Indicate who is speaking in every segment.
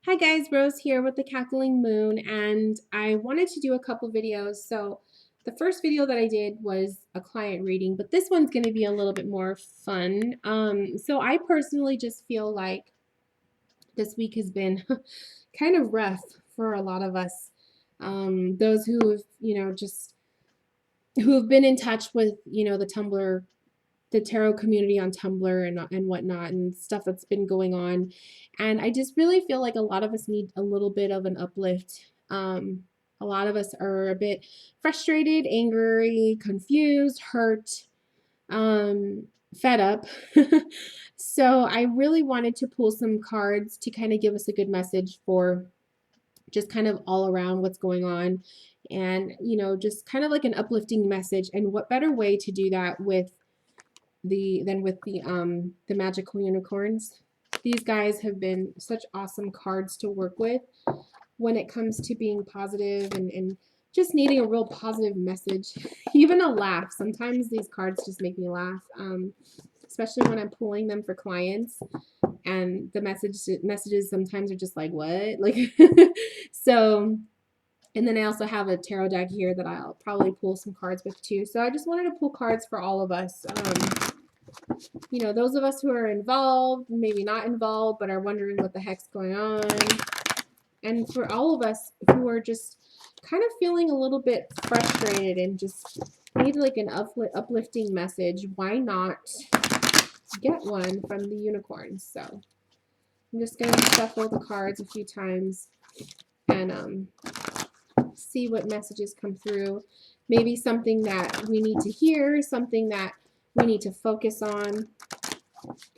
Speaker 1: Hi guys, Rose here with the Cackling Moon, and I wanted to do a couple videos. So the first video that I did was a client reading, but this one's going to be a little bit more fun. So I personally just feel like this week has been kind of rough for a lot of us. Those who have, just who have been in touch with, the Tumblr, the tarot community on Tumblr and whatnot and stuff that's been going on. And I just really feel like a lot of us need a little bit of an uplift. A lot of us are a bit frustrated, angry, confused, hurt, fed up. So I really wanted to pull some cards to kind of give us a good message for just kind of all around what's going on, and just kind of like an uplifting message. And what better way to do that with the magical unicorns. These guys have been such awesome cards to work with when it comes to being positive and just needing a real positive message, even a laugh. Sometimes these cards just make me laugh, especially when I'm pulling them for clients, and the messages sometimes are just like, what? Like, so. And then I also have a tarot deck here that I'll probably pull some cards with too. So I just wanted to pull cards for all of us. Those of us who are involved, maybe not involved, but are wondering what the heck's going on. And for all of us who are just kind of feeling a little bit frustrated and just need like an uplifting message, why not get one from the unicorns? So I'm just going to shuffle the cards a few times and see what messages come through. Maybe something that we need to hear, something that we need to focus on,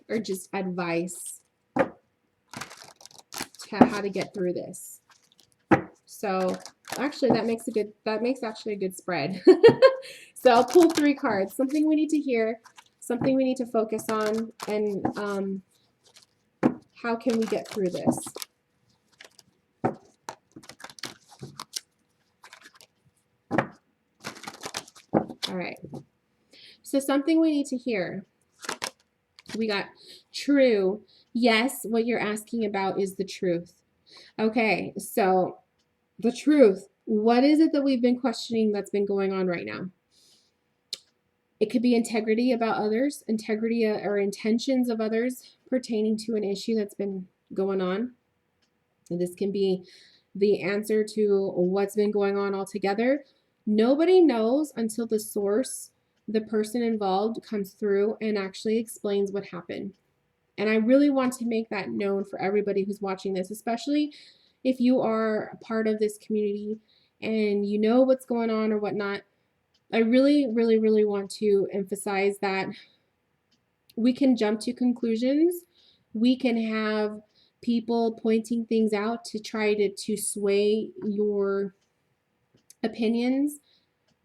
Speaker 1: or just advice to how to get through this. So actually that makes actually a good spread. So I'll pull 3 cards. Something we need to hear, something we need to focus on, and how can we get through this? All right. So something we need to hear. We got true. Yes, what you're asking about is the truth. Okay, so the truth. What is it that we've been questioning that's been going on right now? It could be integrity about others, integrity or intentions of others pertaining to an issue that's been going on. And this can be the answer to what's been going on altogether. Nobody knows until the source, the person involved, comes through and actually explains what happened. And I really want to make that known for everybody who's watching this, especially if you are a part of this community and you know what's going on or whatnot. I really, really, really want to emphasize that we can jump to conclusions. We can have people pointing things out to try to sway your opinions.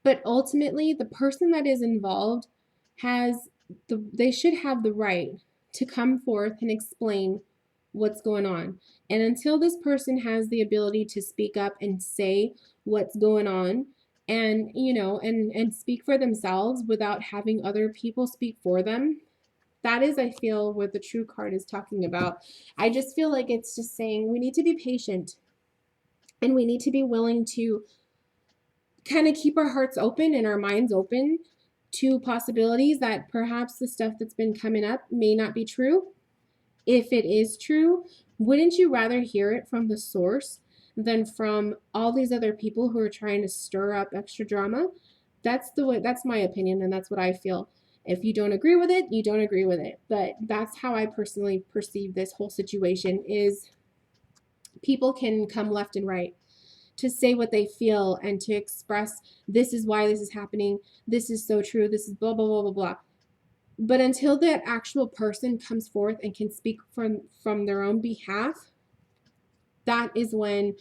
Speaker 1: But ultimately, the person that is involved they should have the right to come forth and explain what's going on. And until this person has the ability to speak up and say what's going on, and and speak for themselves without having other people speak for them, that is, I feel, what the true card is talking about. I just feel like it's just saying we need to be patient, and we need to be willing to kind of keep our hearts open and our minds open to possibilities that perhaps the stuff that's been coming up may not be true. If it is true, wouldn't you rather hear it from the source than from all these other people who are trying to stir up extra drama? That's my opinion, and that's what I feel. If you don't agree with it, you don't agree with it. But that's how I personally perceive this whole situation. Is people can come left and right to say what they feel and to express, this is why this is happening, this is so true, this is blah, blah, blah, blah, blah. But until that actual person comes forth and can speak from their own behalf, that is when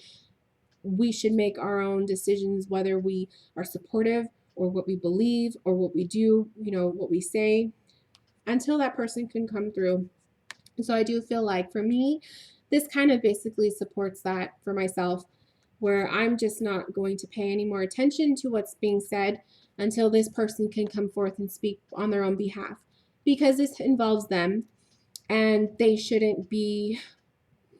Speaker 1: we should make our own decisions, whether we are supportive or what we believe or what we do, what we say, until that person can come through. So I do feel like for me, this kind of basically supports that for myself, where I'm just not going to pay any more attention to what's being said until this person can come forth and speak on their own behalf, because this involves them and they shouldn't be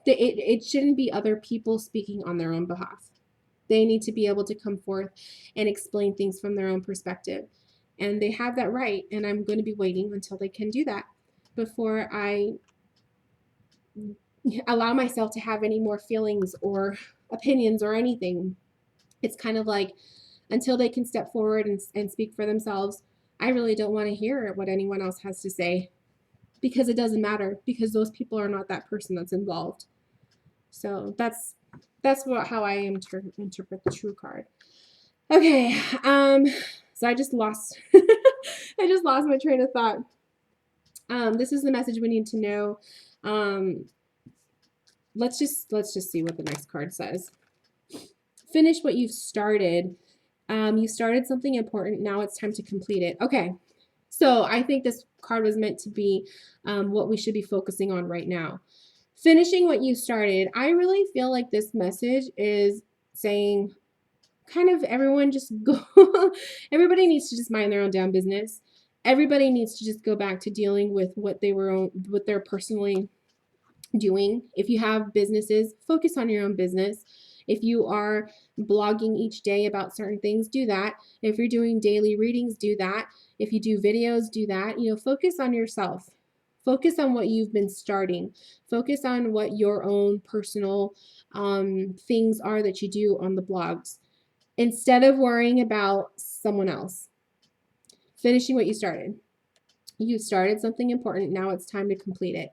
Speaker 1: it shouldn't be other people speaking on their own behalf. They need to be able to come forth and explain things from their own perspective. And they have that right. And I'm going to be waiting until they can do that before I allow myself to have any more feelings or opinions or anything. It's kind of like until they can step forward and speak for themselves, I really don't want to hear what anyone else has to say, because it doesn't matter, because those people are not that person that's involved. So that's how I interpret the True card. Okay, so I just lost I just lost my train of thought. This is the message we need to know. Let's just see what the next card says. Finish what you've started. You started something important. Now it's time to complete it. Okay, so I think this card was meant to be what we should be focusing on right now. Finishing what you started. I really feel like this message is saying, kind of, everyone just go. Everybody needs to just mind their own damn business. Everybody needs to just go back to dealing with what they're personally doing. If you have businesses, focus on your own business. If you are blogging each day about certain things, do that. If you're doing daily readings, do that. If you do videos, do that. Focus on yourself. Focus on what you've been starting. Focus on what your own personal things are that you do on the blogs, instead of worrying about someone else. Finishing what you started. You started something important. Now it's time to complete it.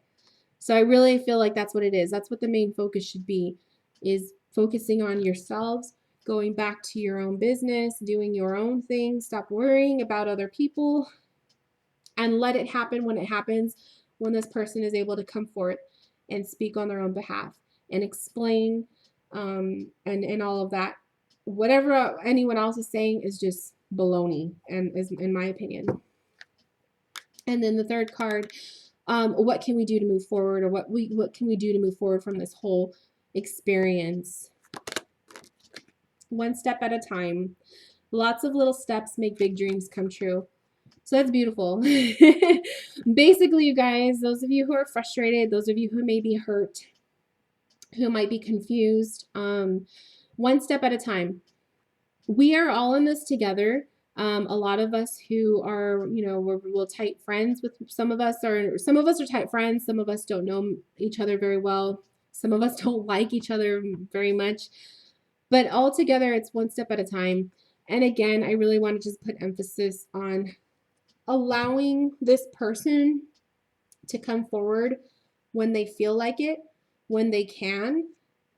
Speaker 1: So I really feel like that's what it is. That's what the main focus should be, is focusing on yourselves, going back to your own business, doing your own thing. Stop worrying about other people and let it happen when it happens, when this person is able to come forth and speak on their own behalf and explain and all of that. Whatever anyone else is saying is just baloney, and is, in my opinion. And then the third card, what can we do to move forward, or what can we do to move forward from this whole experience? One step at a time. Lots of little steps make big dreams come true. So that's beautiful. Basically, you guys, those of you who are frustrated, those of you who may be hurt, who might be confused, one step at a time. We are all in this together. A lot of us who are, we're real tight friends with some of us are tight friends. Some of us don't know each other very well. Some of us don't like each other very much. But all together, it's one step at a time. And again, I really want to just put emphasis on allowing this person to come forward when they feel like it, when they can,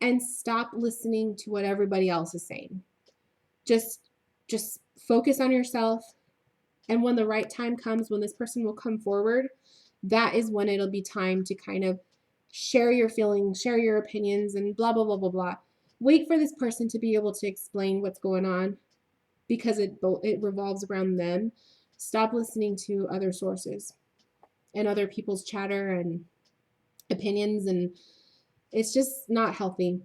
Speaker 1: and stop listening to what everybody else is saying. Just focus on yourself, and when the right time comes, when this person will come forward, that is when it'll be time to kind of share your feelings, share your opinions, and blah, blah, blah, blah, blah. Wait for this person to be able to explain what's going on, because it revolves around them. Stop listening to other sources and other people's chatter and opinions, and it's just not healthy,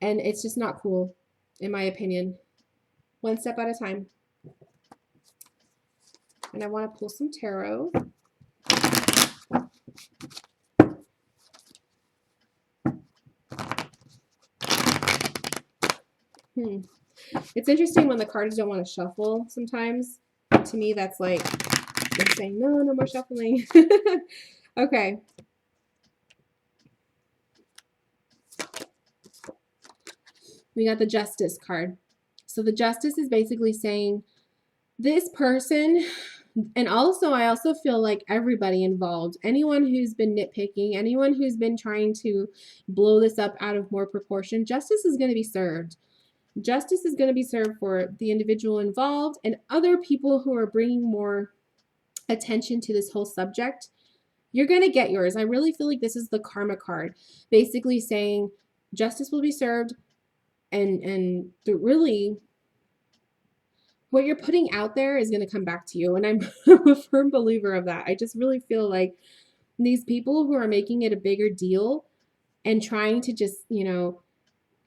Speaker 1: and it's just not cool, in my opinion. One step at a time. And I want to pull some tarot. It's interesting when the cards don't want to shuffle sometimes. To me, that's like they're saying, no more shuffling. Okay. We got the Justice card. So the Justice is basically saying this person, and also I also feel like everybody involved, anyone who's been nitpicking, anyone who's been trying to blow this up out of more proportion, justice is going to be served. Justice is going to be served for the individual involved and other people who are bringing more attention to this whole subject. You're going to get yours. I really feel like this is the karma card, basically saying justice will be served, and really what you're putting out there is going to come back to you. And I'm a firm believer of that. I just really feel like these people who are making it a bigger deal and trying to just,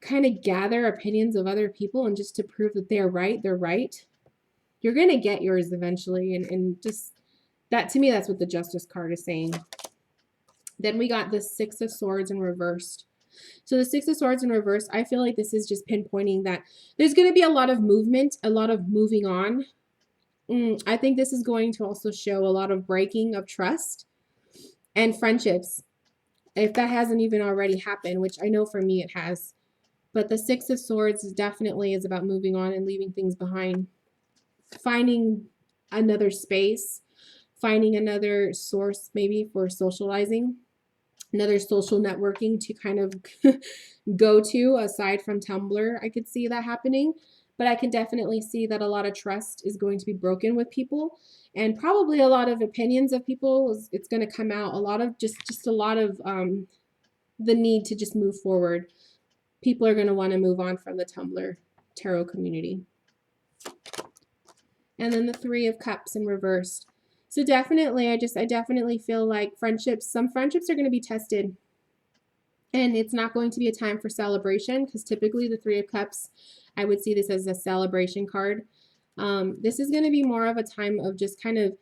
Speaker 1: kind of gather opinions of other people and just to prove that they're right. You're going to get yours eventually. And just that, to me, that's what the Justice card is saying. Then we got the Six of Swords in reversed. So the Six of Swords in reverse, I feel like this is just pinpointing that there's going to be a lot of movement, a lot of moving on. I think this is going to also show a lot of breaking of trust and friendships, if that hasn't even already happened, which I know for me it has. But the Six of Swords definitely is about moving on and leaving things behind, finding another space, finding another source maybe for socializing, another social networking to kind of go to aside from Tumblr. I could see that happening, but I can definitely see that a lot of trust is going to be broken with people, and probably a lot of opinions of people. It's going to come out a lot of just a lot of the need to just move forward. People are going to want to move on from the Tumblr tarot community. And then the Three of Cups in reversed. So definitely, I definitely feel like some friendships are going to be tested. And it's not going to be a time for celebration, because typically the Three of Cups, I would see this as a celebration card. This is going to be more of a time of just kind of,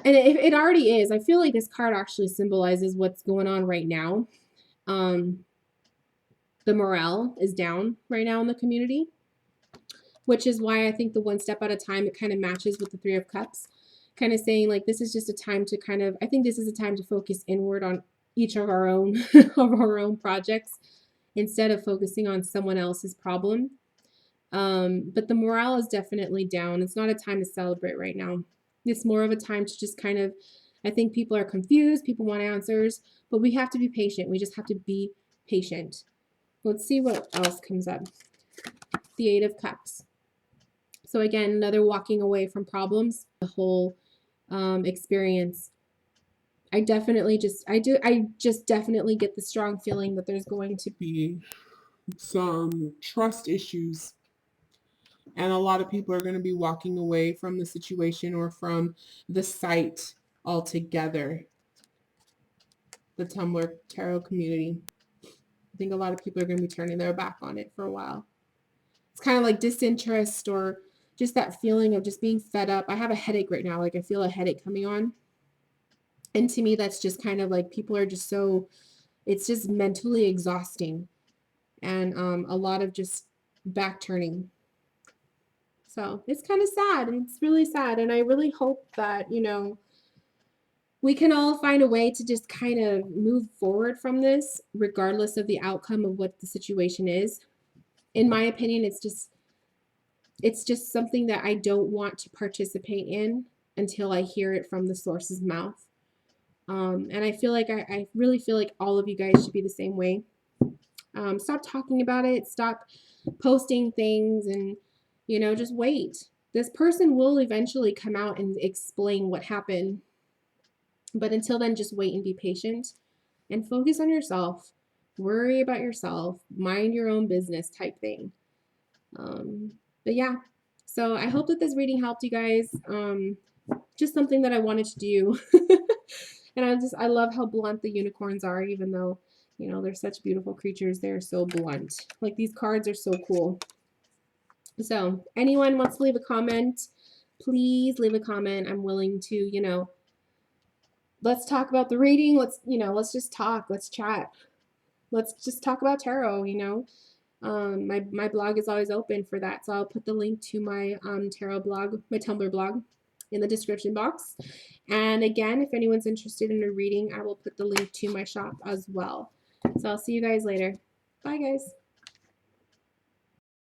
Speaker 1: and it already is. I feel like this card actually symbolizes what's going on right now. The morale is down right now in the community, which is why I think the one step at a time, it kind of matches with the Three of Cups, kind of saying like this is just a time to kind of, I think this is a time to focus inward on each of our own of our own projects instead of focusing on someone else's problem. But the morale is definitely down. It's not a time to celebrate right now. It's more of a time to just kind of, I think people are confused, people want answers, but we have to be patient. We just have to be patient. Let's see what else comes up. The Eight of Cups. So again, another walking away from problems, the whole experience. I just definitely get the strong feeling that there's going to be some trust issues, and a lot of people are going to be walking away from the situation or from the site altogether. The Tumblr tarot community. I think a lot of people are going to be turning their back on it for a while. It's kind of like disinterest, or just that feeling of just being fed up. I have a headache right now. Like I feel a headache coming on. And to me, that's just kind of like people are just so, it's just mentally exhausting, and a lot of just back turning. So it's kind of sad. It's really sad. And I really hope that, we can all find a way to just kind of move forward from this, regardless of the outcome of what the situation is. In my opinion, it's just something that I don't want to participate in until I hear it from the source's mouth. And I feel like I really feel like all of you guys should be the same way. Stop talking about it. Stop posting things, and, just wait. This person will eventually come out and explain what happened. But until then, just wait and be patient and focus on yourself. Worry about yourself. Mind your own business type thing. But yeah, so I hope that this reading helped you guys. Just something that I wanted to do. And I love how blunt the unicorns are, even though, they're such beautiful creatures. They're so blunt. Like, these cards are so cool. So anyone wants to leave a comment, please leave a comment. I'm willing to, let's talk about the reading. Let's just talk. Let's chat. Let's just talk about tarot, My blog is always open for that. So I'll put the link to my tarot blog, my Tumblr blog, in the description box. And again, if anyone's interested in a reading, I will put the link to my shop as well. So I'll see you guys later. Bye, guys.